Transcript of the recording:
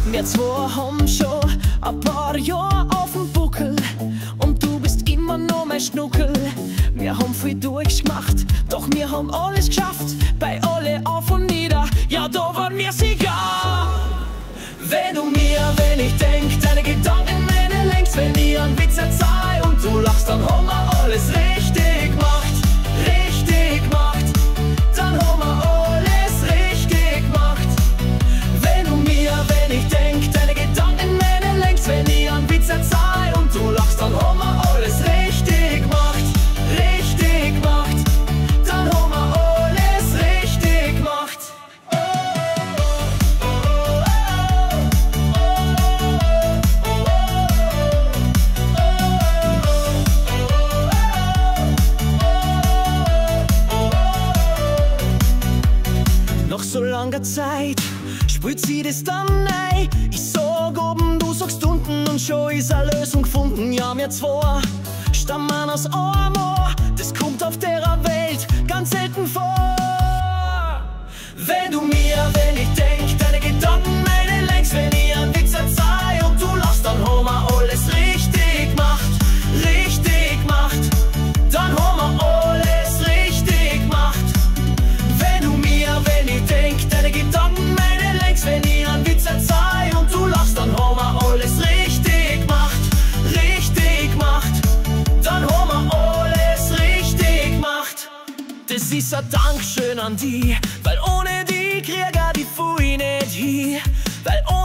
Wir zwei haben schon ein paar Jahre auf dem Buckel und du bist immer noch mein Schnuckel. Wir haben viel durchgemacht, doch wir haben alles geschafft. Bei alle auf und nieder, ja da waren wir Sieger. Wenn ich denk, deine Gedanken meine längst, wenn ich einen Witz erzähl und du lachst, dann haben wir alles richtig gemacht, richtig gemacht. Dann haben wir alles richtig gemacht. Wenn ich denk, deine Gedanken meine längst, wenn ich einen Witz erzähl und du lachst, dann haben wir alles richtig gemacht, richtig gemacht. Dann haben wir alles richtig gemacht. Nach so langer Zeit spürt sie das dann ein. Ich sag oben, du sagst unten und schon ist eine Lösung gefunden. Ja, wir zwei stammen aus einem Ohr, das kommt auf der Welt ganz selten vor. Wenn ich denk, deine Gedanken meine längst, wenn ich einen Witz erzähl und du lachst, dann haben wir alles richtig gemacht, richtig gemacht. Dann haben wir alles richtig gemacht. Wenn ich denk, deine Gedanken meine längst, wenn ich einen Witz erzähl und du lachst, dann haben wir alles richtig gemacht, richtig gemacht. Dann haben wir alles richtig gemacht. Das ist ein Dankeschön an die, weil ohne die krieg ich die Fui nicht hin. Weil ohne